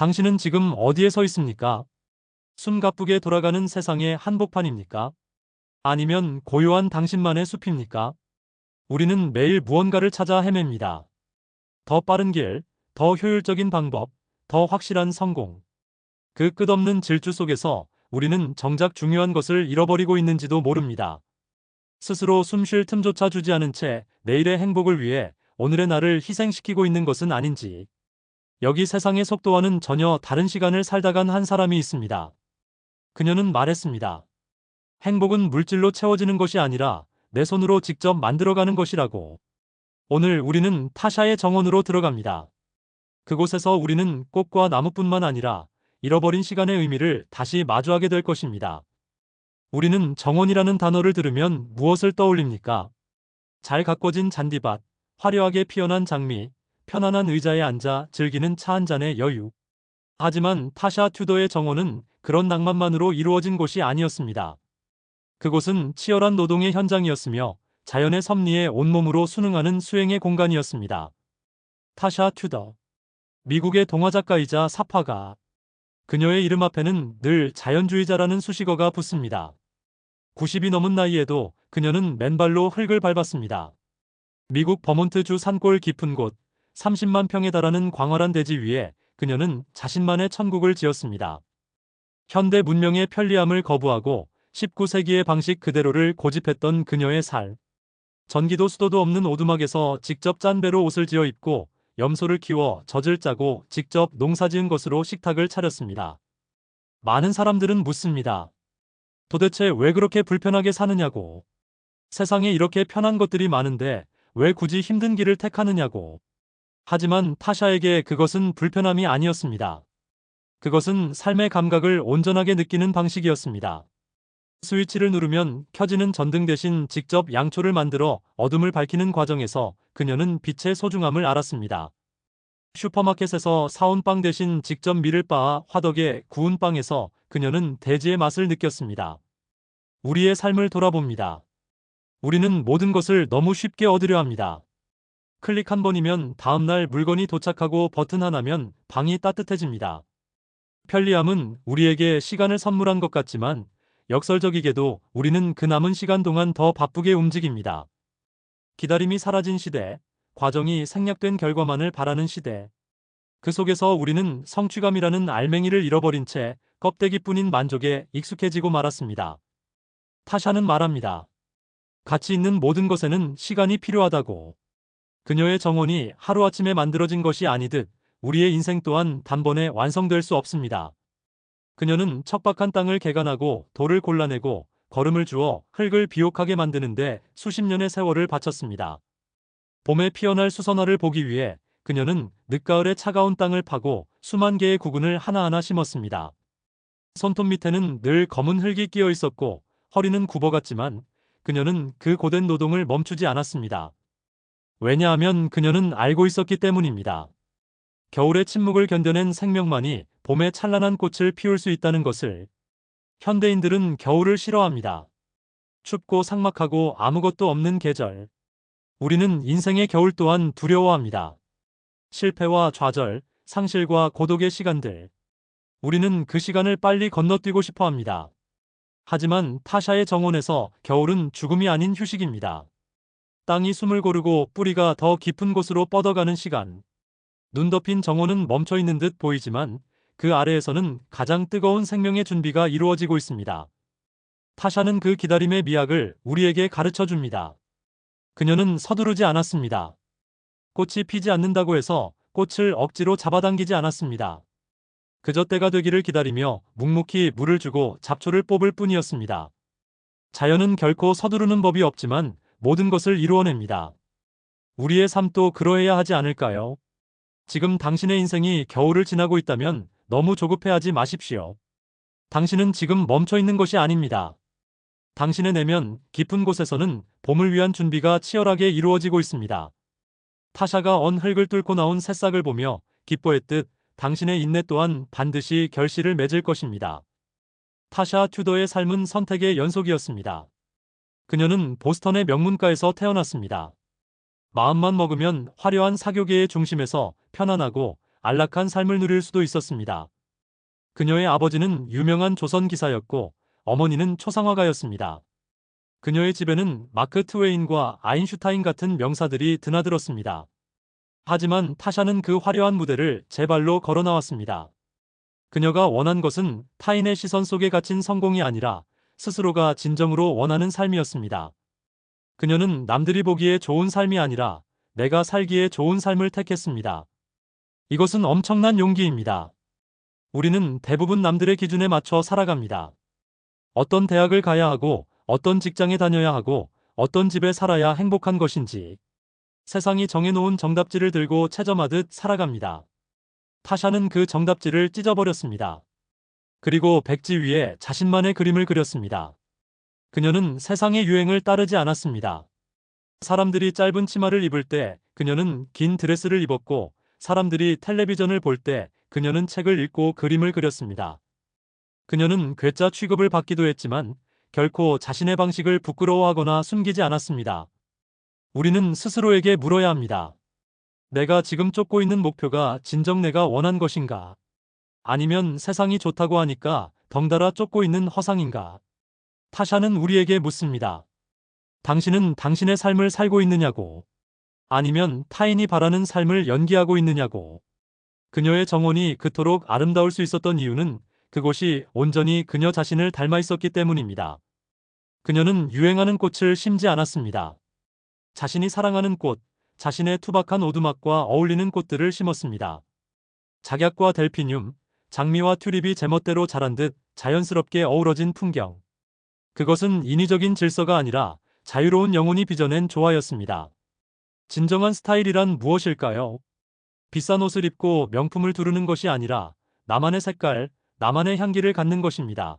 당신은 지금 어디에 서 있습니까? 숨가쁘게 돌아가는 세상의 한복판입니까? 아니면 고요한 당신만의 숲입니까? 우리는 매일 무언가를 찾아 헤맵니다. 더 빠른 길, 더 효율적인 방법, 더 확실한 성공. 그 끝없는 질주 속에서 우리는 정작 중요한 것을 잃어버리고 있는지도 모릅니다. 스스로 숨쉴 틈조차 주지 않은 채 내일의 행복을 위해 오늘의 나를 희생시키고 있는 것은 아닌지. 여기 세상의 속도와는 전혀 다른 시간을 살다 간 한 사람이 있습니다. 그녀는 말했습니다. 행복은 물질로 채워지는 것이 아니라 내 손으로 직접 만들어가는 것이라고. 오늘 우리는 타샤의 정원으로 들어갑니다. 그곳에서 우리는 꽃과 나무뿐만 아니라 잃어버린 시간의 의미를 다시 마주하게 될 것입니다. 우리는 정원이라는 단어를 들으면 무엇을 떠올립니까? 잘 가꿔진 잔디밭, 화려하게 피어난 장미, 편안한 의자에 앉아 즐기는 차 한 잔의 여유. 하지만 타샤 튜더의 정원은 그런 낭만만으로 이루어진 곳이 아니었습니다. 그곳은 치열한 노동의 현장이었으며 자연의 섭리에 온몸으로 순응하는 수행의 공간이었습니다. 타샤 튜더. 미국의 동화작가이자 사파가. 그녀의 이름 앞에는 늘 자연주의자라는 수식어가 붙습니다. 90이 넘은 나이에도 그녀는 맨발로 흙을 밟았습니다. 미국 버몬트주 산골 깊은 곳 30만 평에 달하는 광활한 대지 위에 그녀는 자신만의 천국을 지었습니다. 현대 문명의 편리함을 거부하고 19세기의 방식 그대로를 고집했던 그녀의 살. 전기도 수도도 없는 오두막에서 직접 짠 배로 옷을 지어 입고 염소를 키워 젖을 짜고 직접 농사지은 것으로 식탁을 차렸습니다. 많은 사람들은 묻습니다. 도대체 왜 그렇게 불편하게 사느냐고. 세상에 이렇게 편한 것들이 많은데 왜 굳이 힘든 길을 택하느냐고. 하지만 타샤에게 그것은 불편함이 아니었습니다. 그것은 삶의 감각을 온전하게 느끼는 방식이었습니다. 스위치를 누르면 켜지는 전등 대신 직접 양초를 만들어 어둠을 밝히는 과정에서 그녀는 빛의 소중함을 알았습니다. 슈퍼마켓에서 사온 빵 대신 직접 밀을 빻아 화덕에 구운 빵에서 그녀는 대지의 맛을 느꼈습니다. 우리의 삶을 돌아봅니다. 우리는 모든 것을 너무 쉽게 얻으려 합니다. 클릭 한 번이면 다음날 물건이 도착하고 버튼 하나면 방이 따뜻해집니다. 편리함은 우리에게 시간을 선물한 것 같지만 역설적이게도 우리는 그 남은 시간 동안 더 바쁘게 움직입니다. 기다림이 사라진 시대, 과정이 생략된 결과만을 바라는 시대. 그 속에서 우리는 성취감이라는 알맹이를 잃어버린 채 껍데기뿐인 만족에 익숙해지고 말았습니다. 타샤는 말합니다. 가치 있는 모든 것에는 시간이 필요하다고. 그녀의 정원이 하루아침에 만들어진 것이 아니듯 우리의 인생 또한 단번에 완성될 수 없습니다. 그녀는 척박한 땅을 개간하고 돌을 골라내고 거름을 주어 흙을 비옥하게 만드는데 수십 년의 세월을 바쳤습니다. 봄에 피어날 수선화를 보기 위해 그녀는 늦가을에 차가운 땅을 파고 수만 개의 구근을 하나하나 심었습니다. 손톱 밑에는 늘 검은 흙이 끼어 있었고 허리는 굽어갔지만 그녀는 그 고된 노동을 멈추지 않았습니다. 왜냐하면 그녀는 알고 있었기 때문입니다. 겨울의 침묵을 견뎌낸 생명만이 봄에 찬란한 꽃을 피울 수 있다는 것을. 현대인들은 겨울을 싫어합니다. 춥고 삭막하고 아무것도 없는 계절. 우리는 인생의 겨울 또한 두려워합니다. 실패와 좌절, 상실과 고독의 시간들. 우리는 그 시간을 빨리 건너뛰고 싶어 합니다. 하지만 타샤의 정원에서 겨울은 죽음이 아닌 휴식입니다. 땅이 숨을 고르고 뿌리가 더 깊은 곳으로 뻗어가는 시간. 눈 덮인 정원은 멈춰 있는 듯 보이지만 그 아래에서는 가장 뜨거운 생명의 준비가 이루어지고 있습니다. 타샤는 그 기다림의 미학을 우리에게 가르쳐 줍니다. 그녀는 서두르지 않았습니다. 꽃이 피지 않는다고 해서 꽃을 억지로 잡아당기지 않았습니다. 그저 때가 되기를 기다리며 묵묵히 물을 주고 잡초를 뽑을 뿐이었습니다. 자연은 결코 서두르는 법이 없지만 모든 것을 이루어냅니다. 우리의 삶도 그러해야 하지 않을까요? 지금 당신의 인생이 겨울을 지나고 있다면 너무 조급해하지 마십시오. 당신은 지금 멈춰 있는 것이 아닙니다. 당신의 내면 깊은 곳에서는 봄을 위한 준비가 치열하게 이루어지고 있습니다. 타샤가 언 흙을 뚫고 나온 새싹을 보며 기뻐했듯 당신의 인내 또한 반드시 결실을 맺을 것입니다. 타샤 튜더의 삶은 선택의 연속이었습니다. 그녀는 보스턴의 명문가에서 태어났습니다. 마음만 먹으면 화려한 사교계의 중심에서 편안하고 안락한 삶을 누릴 수도 있었습니다. 그녀의 아버지는 유명한 조선 기사였고 어머니는 초상화가였습니다. 그녀의 집에는 마크 트웨인과 아인슈타인 같은 명사들이 드나들었습니다. 하지만 타샤는 그 화려한 무대를 제 발로 걸어 나왔습니다. 그녀가 원한 것은 타인의 시선 속에 갇힌 성공이 아니라 스스로가 진정으로 원하는 삶이었습니다. 그녀는 남들이 보기에 좋은 삶이 아니라 내가 살기에 좋은 삶을 택했습니다. 이것은 엄청난 용기입니다. 우리는 대부분 남들의 기준에 맞춰 살아갑니다. 어떤 대학을 가야 하고, 어떤 직장에 다녀야 하고, 어떤 집에 살아야 행복한 것인지 세상이 정해놓은 정답지를 들고 채점하듯 살아갑니다. 타샤는 그 정답지를 찢어버렸습니다. 그리고 백지 위에 자신만의 그림을 그렸습니다. 그녀는 세상의 유행을 따르지 않았습니다. 사람들이 짧은 치마를 입을 때 그녀는 긴 드레스를 입었고, 사람들이 텔레비전을 볼 때 그녀는 책을 읽고 그림을 그렸습니다. 그녀는 괴짜 취급을 받기도 했지만 결코 자신의 방식을 부끄러워하거나 숨기지 않았습니다. 우리는 스스로에게 물어야 합니다. 내가 지금 쫓고 있는 목표가 진정 내가 원한 것인가? 아니면 세상이 좋다고 하니까 덩달아 쫓고 있는 허상인가? 타샤는 우리에게 묻습니다. 당신은 당신의 삶을 살고 있느냐고? 아니면 타인이 바라는 삶을 연기하고 있느냐고? 그녀의 정원이 그토록 아름다울 수 있었던 이유는 그곳이 온전히 그녀 자신을 닮아 있었기 때문입니다. 그녀는 유행하는 꽃을 심지 않았습니다. 자신이 사랑하는 꽃, 자신의 투박한 오두막과 어울리는 꽃들을 심었습니다. 작약과 델피늄, 장미와 튤립이 제멋대로 자란 듯 자연스럽게 어우러진 풍경. 그것은 인위적인 질서가 아니라 자유로운 영혼이 빚어낸 조화였습니다. 진정한 스타일이란 무엇일까요? 비싼 옷을 입고 명품을 두르는 것이 아니라 나만의 색깔, 나만의 향기를 갖는 것입니다.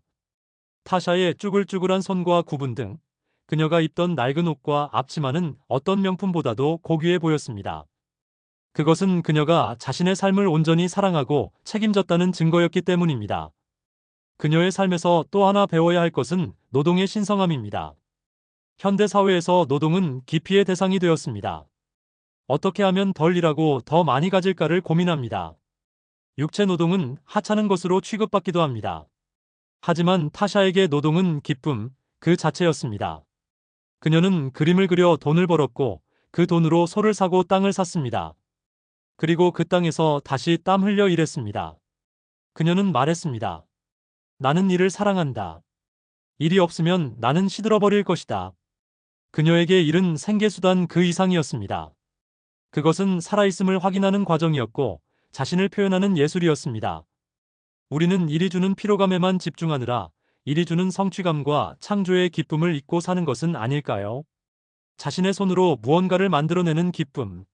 타샤의 쭈글쭈글한 손과 구분 등 그녀가 입던 낡은 옷과 앞치마는 어떤 명품보다도 고귀해 보였습니다. 그것은 그녀가 자신의 삶을 온전히 사랑하고 책임졌다는 증거였기 때문입니다. 그녀의 삶에서 또 하나 배워야 할 것은 노동의 신성함입니다. 현대 사회에서 노동은 기피의 대상이 되었습니다. 어떻게 하면 덜 일하고 더 많이 가질까를 고민합니다. 육체 노동은 하찮은 것으로 취급받기도 합니다. 하지만 타샤에게 노동은 기쁨 그 자체였습니다. 그녀는 그림을 그려 돈을 벌었고 그 돈으로 소를 사고 땅을 샀습니다. 그리고 그 땅에서 다시 땀 흘려 일했습니다. 그녀는 말했습니다. 나는 일을 사랑한다. 일이 없으면 나는 시들어버릴 것이다. 그녀에게 일은 생계수단 그 이상이었습니다. 그것은 살아있음을 확인하는 과정이었고 자신을 표현하는 예술이었습니다. 우리는 일이 주는 피로감에만 집중하느라 일이 주는 성취감과 창조의 기쁨을 잊고 사는 것은 아닐까요? 자신의 손으로 무언가를 만들어내는 기쁨.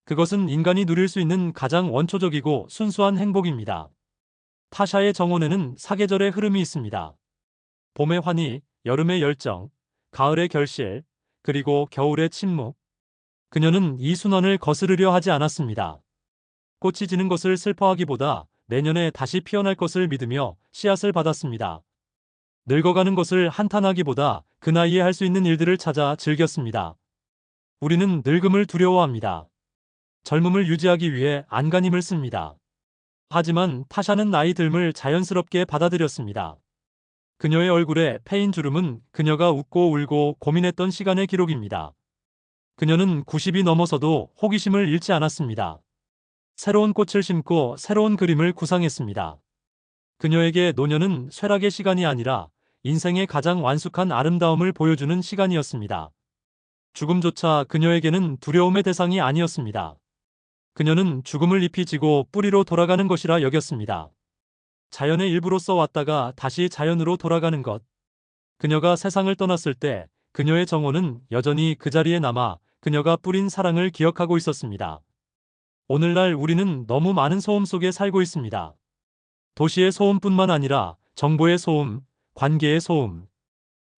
그것은 인간이 누릴 수 있는 가장 원초적이고 순수한 행복입니다. 타샤의 정원에는 사계절의 흐름이 있습니다. 봄의 환희, 여름의 열정, 가을의 결실, 그리고 겨울의 침묵. 그녀는 이 순환을 거스르려 하지 않았습니다. 꽃이 지는 것을 슬퍼하기보다 내년에 다시 피어날 것을 믿으며 씨앗을 받았습니다. 늙어가는 것을 한탄하기보다 그 나이에 할 수 있는 일들을 찾아 즐겼습니다. 우리는 늙음을 두려워합니다. 젊음을 유지하기 위해 안간힘을 씁니다. 하지만 타샤는 나이 듦을 자연스럽게 받아들였습니다. 그녀의 얼굴에 패인 주름은 그녀가 웃고 울고 고민했던 시간의 기록입니다. 그녀는 90이 넘어서도 호기심을 잃지 않았습니다. 새로운 꽃을 심고 새로운 그림을 구상했습니다. 그녀에게 노년은 쇠락의 시간이 아니라 인생의 가장 완숙한 아름다움을 보여주는 시간이었습니다. 죽음조차 그녀에게는 두려움의 대상이 아니었습니다. 그녀는 죽음을 잎이 지고 뿌리로 돌아가는 것이라 여겼습니다. 자연의 일부로서 왔다가 다시 자연으로 돌아가는 것. 그녀가 세상을 떠났을 때 그녀의 정원은 여전히 그 자리에 남아 그녀가 뿌린 사랑을 기억하고 있었습니다. 오늘날 우리는 너무 많은 소음 속에 살고 있습니다. 도시의 소음뿐만 아니라 정보의 소음, 관계의 소음,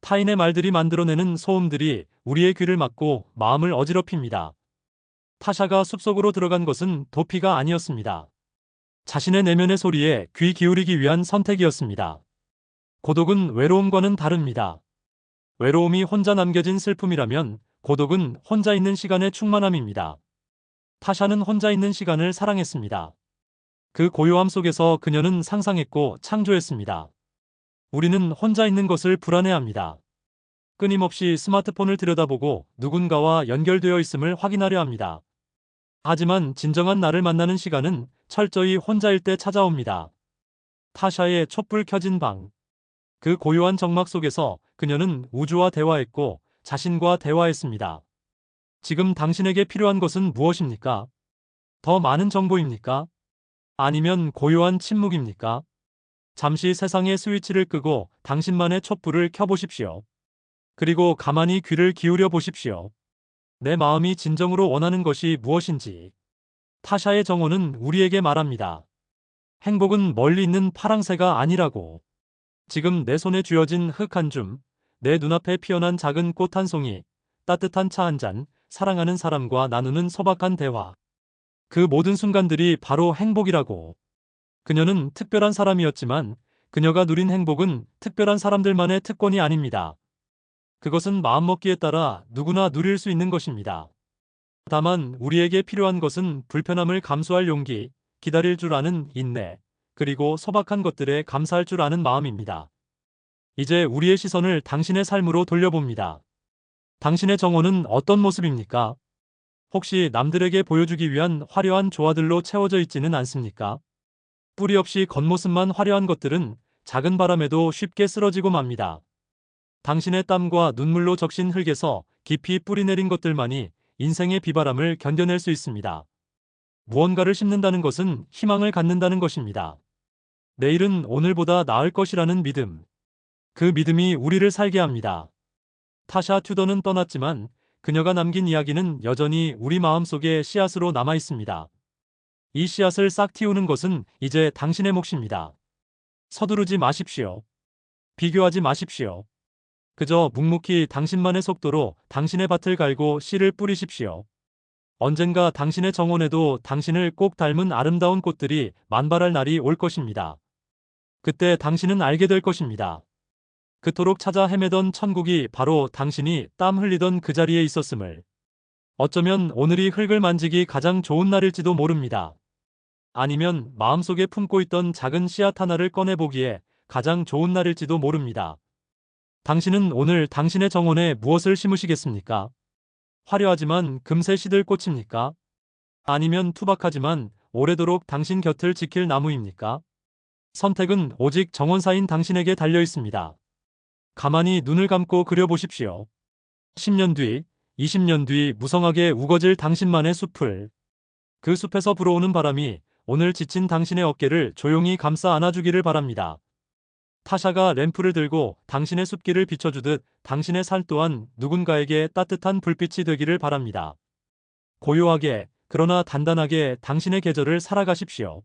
타인의 말들이 만들어내는 소음들이 우리의 귀를 막고 마음을 어지럽힙니다. 타샤가 숲속으로 들어간 것은 도피가 아니었습니다. 자신의 내면의 소리에 귀 기울이기 위한 선택이었습니다. 고독은 외로움과는 다릅니다. 외로움이 혼자 남겨진 슬픔이라면 고독은 혼자 있는 시간의 충만함입니다. 타샤는 혼자 있는 시간을 사랑했습니다. 그 고요함 속에서 그녀는 상상했고 창조했습니다. 우리는 혼자 있는 것을 불안해합니다. 끊임없이 스마트폰을 들여다보고 누군가와 연결되어 있음을 확인하려 합니다. 하지만 진정한 나를 만나는 시간은 철저히 혼자일 때 찾아옵니다. 타샤의 촛불 켜진 방. 그 고요한 정막 속에서 그녀는 우주와 대화했고 자신과 대화했습니다. 지금 당신에게 필요한 것은 무엇입니까? 더 많은 정보입니까? 아니면 고요한 침묵입니까? 잠시 세상의 스위치를 끄고 당신만의 촛불을 켜보십시오. 그리고 가만히 귀를 기울여 보십시오. 내 마음이 진정으로 원하는 것이 무엇인지. 타샤의 정오는 우리에게 말합니다. 행복은 멀리 있는 파랑새가 아니라고. 지금 내 손에 쥐어진 흙 한 줌, 내 눈앞에 피어난 작은 꽃 한 송이, 따뜻한 차 한 잔, 사랑하는 사람과 나누는 소박한 대화. 그 모든 순간들이 바로 행복이라고. 그녀는 특별한 사람이었지만 그녀가 누린 행복은 특별한 사람들만의 특권이 아닙니다. 그것은 마음먹기에 따라 누구나 누릴 수 있는 것입니다. 다만 우리에게 필요한 것은 불편함을 감수할 용기, 기다릴 줄 아는 인내, 그리고 소박한 것들에 감사할 줄 아는 마음입니다. 이제 우리의 시선을 당신의 삶으로 돌려봅니다. 당신의 정오는 어떤 모습입니까? 혹시 남들에게 보여주기 위한 화려한 조화들로 채워져 있지는 않습니까? 뿌리 없이 겉모습만 화려한 것들은 작은 바람에도 쉽게 쓰러지고 맙니다. 당신의 땀과 눈물로 적신 흙에서 깊이 뿌리내린 것들만이 인생의 비바람을 견뎌낼 수 있습니다. 무언가를 심는다는 것은 희망을 갖는다는 것입니다. 내일은 오늘보다 나을 것이라는 믿음. 그 믿음이 우리를 살게 합니다. 타샤 튜더는 떠났지만 그녀가 남긴 이야기는 여전히 우리 마음속에 씨앗으로 남아 있습니다. 이 씨앗을 싹 틔우는 것은 이제 당신의 몫입니다. 서두르지 마십시오. 비교하지 마십시오. 그저 묵묵히 당신만의 속도로 당신의 밭을 갈고 씨를 뿌리십시오. 언젠가 당신의 정원에도 당신을 꼭 닮은 아름다운 꽃들이 만발할 날이 올 것입니다. 그때 당신은 알게 될 것입니다. 그토록 찾아 헤매던 천국이 바로 당신이 땀 흘리던 그 자리에 있었음을. 어쩌면 오늘이 흙을 만지기 가장 좋은 날일지도 모릅니다. 아니면 마음속에 품고 있던 작은 씨앗 하나를 꺼내보기에 가장 좋은 날일지도 모릅니다. 당신은 오늘 당신의 정원에 무엇을 심으시겠습니까? 화려하지만 금세 시들 꽃입니까? 아니면 투박하지만 오래도록 당신 곁을 지킬 나무입니까? 선택은 오직 정원사인 당신에게 달려 있습니다. 가만히 눈을 감고 그려보십시오. 10년 뒤, 20년 뒤 무성하게 우거질 당신만의 숲을. 그 숲에서 불어오는 바람이 오늘 지친 당신의 어깨를 조용히 감싸 안아주기를 바랍니다. 타샤가 램프를 들고 당신의 숲길을 비춰주듯 당신의 삶 또한 누군가에게 따뜻한 불빛이 되기를 바랍니다. 고요하게, 그러나 단단하게 당신의 계절을 살아가십시오.